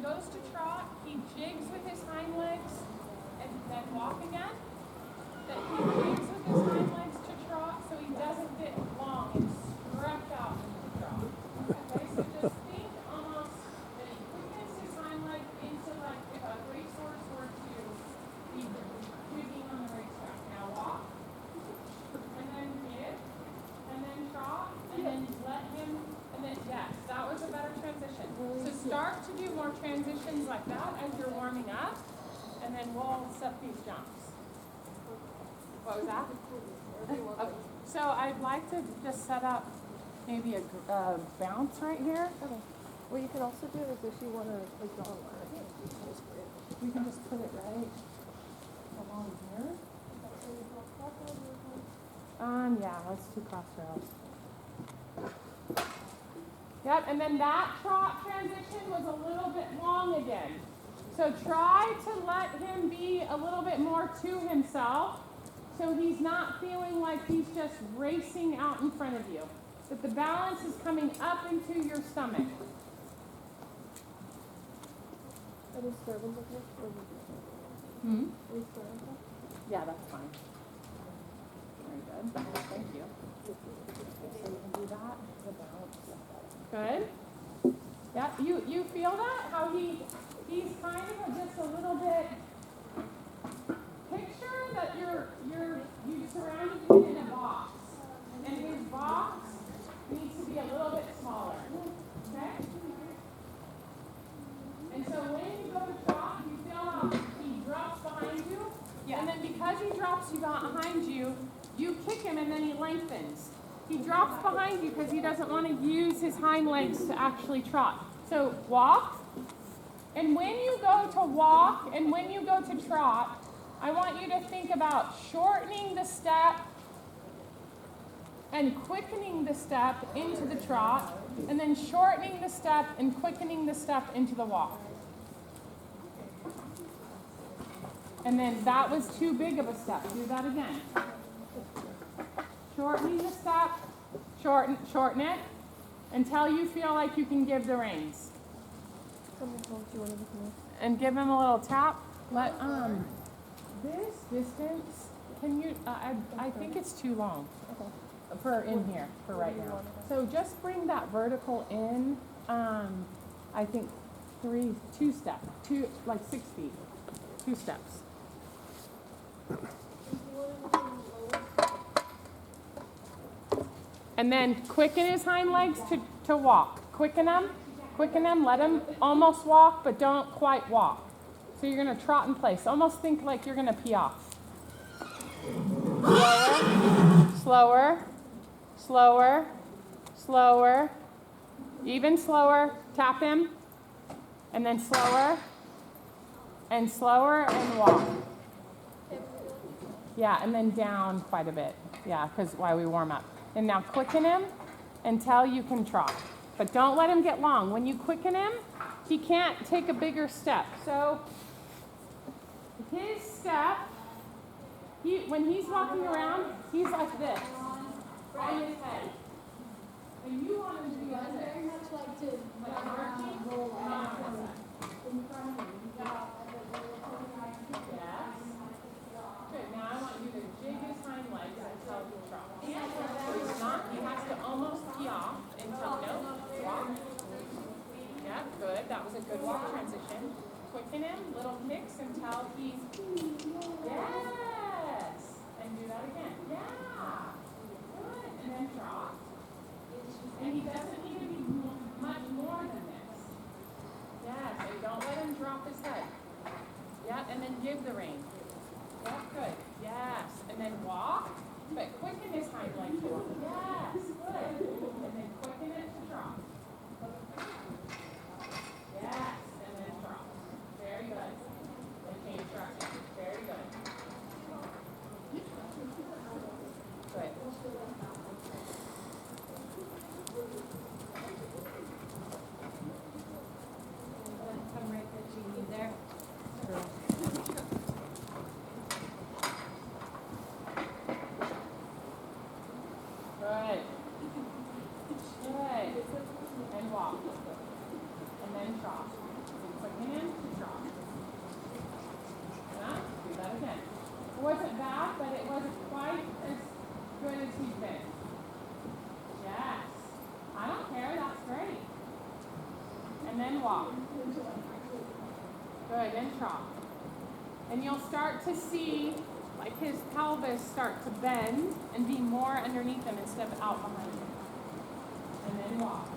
goes to trot, he jigs with his hind legs and then walk again. That he jigs with his hind legs to trot so he doesn't get long and stretch out into the trot. Okay, so just think almost that he quickens his hind leg into like if a racehorse were to be jigging on the racetrack. Now walk, and then jig, and then trot, and then let him, and then yes, that was a better transition. So start to do more transitions like that as you're warming up, and then we'll set these jumps. What was that? Okay. So I'd like to just set up maybe a bounce right here. Okay. What you could also do is if you want to like draw a line. We can just put it right along here. Yeah, let's do crossrails. Yep, and then that trot transition was a little bit long again. So try to let him be a little bit more to himself. So he's not feeling like he's just racing out in front of you. That the balance is coming up into your stomach. Are these servants okay? Hmm? Are these servants okay? Yeah, that's fine. Very good. Thank you. So you can do that. Good. Yeah, you feel that? How he's kind of just a little bit. Picture that you surrounded him in a box, and his box needs to be a little bit smaller. Okay? And so when you go to trot, you feel how he drops behind you, and then because he drops you behind you, you kick him and then he lengthens. He drops behind you because he doesn't want to use his hind legs to actually trot. So walk, and when you go to walk and when you go to trot, I want you to think about shortening the step and quickening the step into the trot, and then shortening the step and quickening the step into the walk. And then that was too big of a step. Do that again. Shortening the step, shorten it, until you feel like you can give the reins. And give him a little tap. Let this distance, can you, I think it's too long for in here, for right now. So just bring that vertical in, I think 2 steps, like 6 feet, 2 steps. And then quicken his hind legs to walk. Quicken them, let him almost walk, but don't quite walk. So you're going to trot in place. Almost think like you're going to pee off. Slower, slower, slower, even slower. Tap him, and then slower, and slower, and walk. Yeah, and then down quite a bit. Yeah, because while we warm up. And now quicken him until you can trot. But don't let him get long. When you quicken him, he can't take a bigger step. So his step, when he's walking around, he's like this, on his head. And you want him to be like this. Very much like marching, not in front of you. Yes. Good. Now I want you to jig his hind legs until you trot. So he has to almost pee off until walk. Yeah, good. That was a good walk transition. Quicken him, little kicks until he's, yes. And do that again. Yeah. Good. And then trot. And he doesn't need to be much more than this. Yes. And don't let him drop his head. Yeah. And then give the rein. Yeah. Good. Yes. And then walk. But quicken his hind leg to walk. Yes. Good. And then quicken it to trot. Yes. And then trot. Very good. And change direction. Very good. Good. Come right there, Jeannie, there. Good. Good. And walk. And then trot. And quicken to trot. Yeah, do that again. It wasn't bad, but it wasn't quite as good as he's been. Yes. I don't care, that's great. And then walk. Good, and trot. And you'll start to see like his pelvis start to bend and be more underneath him instead of out behind him. And then walk.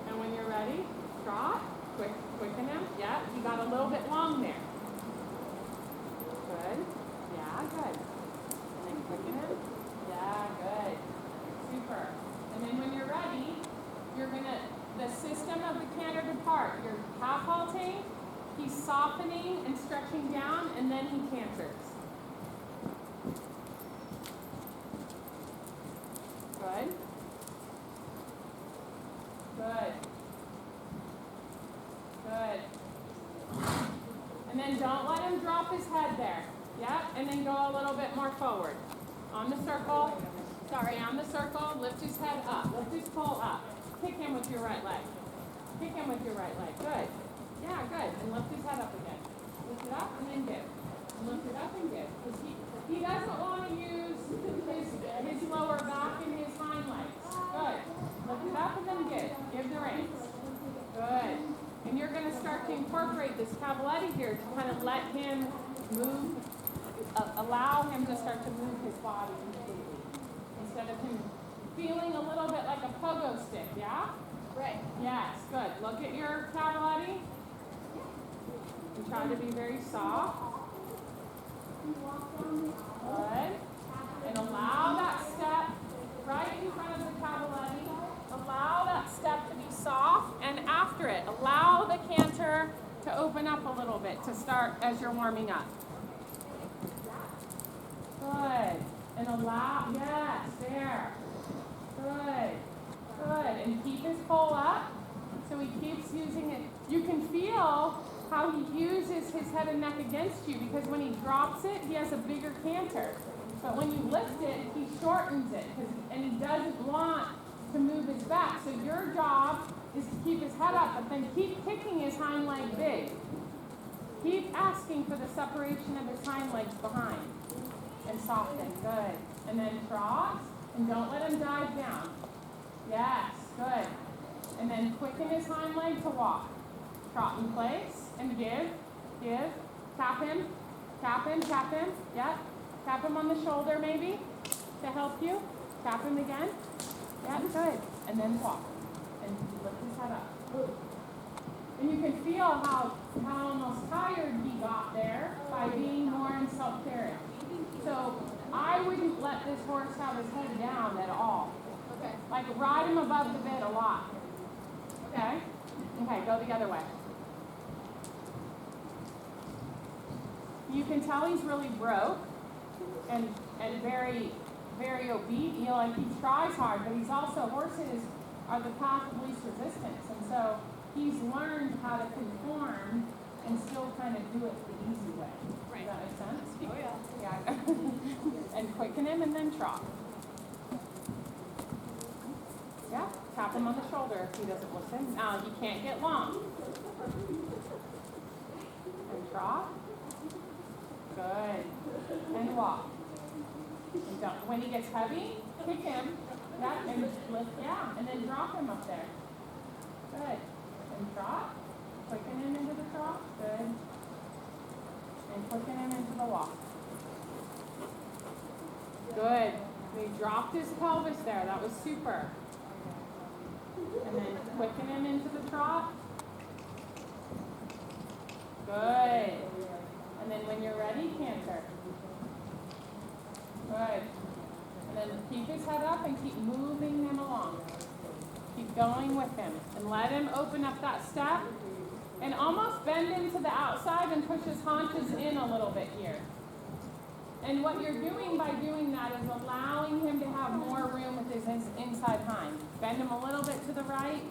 And when you're ready, trot, quicken him. Yeah, you got a little bit long there. Good. Yeah, good. And then quicken him. Yeah, good. Super. And then when you're ready, you're gonna, the system of the canter depart. You're half halting, he's softening and stretching down, and then he canters. Good. Good. Good. And then don't let him drop his head there. Yeah, and then go a little bit more forward. On the circle. Sorry, on the circle. Lift his head up. Lift his pole up. Kick him with your right leg. Kick him with your right leg. Good. Yeah, good. And lift his head up again. Lift it up and then give. And lift it up and give. Because he doesn't want to use his lower back and his hind legs. Good. Lift it up and then give. Give the reins. Good. And you're going to start to incorporate this cavaletti here to kind of let him move, allow him to start to move his body completely. Instead of him feeling a little bit like a pogo stick, yeah? Right. Yes, good. Look at your cavaletti. And try to be very soft. Good. And allow that step right in front of the cavaletti. Allow that step to be soft, and after it, allow the canter to open up a little bit to start as you're warming up. Good. And allow, yes, there. Good. Good. And keep his pole up so he keeps using it. You can feel how he uses his head and neck against you because when he drops it, he has a bigger canter. But when you lift it, he shortens it and he doesn't want to move his back. So your job is to keep his head up, but then keep kicking his hind leg big. Keep asking for the separation of his hind legs behind. And soften. Good. And then trot. And don't let him dive down. Yes. Good. And then quicken his hind leg to walk. Trot in place. And give. Give. Tap him. Tap him. Tap him. Yep. Tap him on the shoulder maybe to help you. Tap him again. Yeah, good. And then walk. And lift his head up. And you can feel how almost tired he got there by being more in self-carry. So I wouldn't let this horse have his head down at all. Okay. Like ride him above the bit a lot. Okay? Okay, go the other way. You can tell he's really broke and very, very obedient. You know, like he tries hard, but he's also, horses are the path of least resistance. And so he's learned how to conform and still kind of do it the easy way. Right. Does that make sense? Oh, yeah. Yeah. And quicken him and then trot. Yeah. Tap him on the shoulder if he doesn't listen. Now, you can't get long. And trot. Good. And walk. And don't, when he gets heavy, kick him. Yeah. And lift. Yeah. And then drop him up there. Good. And trot. Quicken him into the trot. Good. And quicken him into the walk. Good. He dropped his pelvis there. That was super. And then quicken him into the trot. Good. And then when you're ready, canter. Good. And then keep his head up and keep moving him along. Keep going with him. And let him open up that step. And almost bend into the outside and push his haunches in a little bit here. And what you're doing by doing that is allowing him to have more room with his inside hind. Bend him a little bit to the right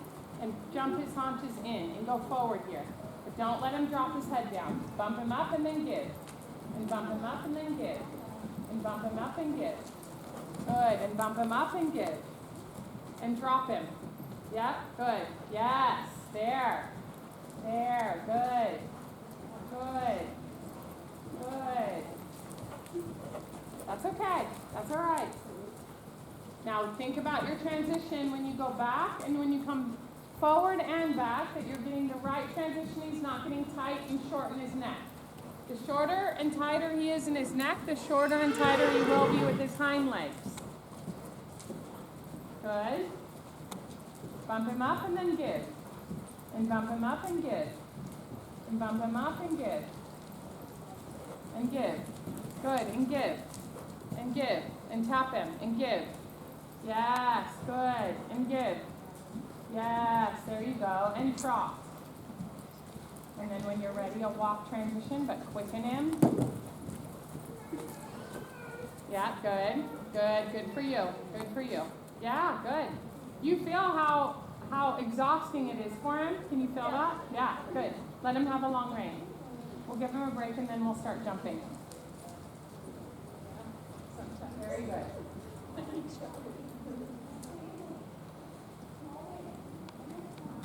and jump his haunches in and go forward here. But don't let him drop his head down. Bump him up and then give. And bump him up and then give. And bump him up and give. Good. And bump him up and give. And drop him. Yep, good. Yes. There. There. Good. Good. Good. That's okay. That's all right. Now think about your transition when you go back and when you come forward and back, that you're getting the right transition. He's not getting tight and short in his neck. The shorter and tighter he is in his neck, the shorter and tighter he will be with his hind legs. Good. Bump him up and then give. And bump him up and give. And bump him up and give. And give. Good. And give. And give. And tap him. And give. Yes. Good. And give. Yes. There you go. And trot. And then when you're ready, a walk transition, but quicken him. Yeah. Good. Good. Good for you. Good for you. Yeah. Good. You feel how exhausting it is for him? Can you feel that? Yeah. Good. Let him have a long rein. We'll give him a break and then we'll start jumping. Very good.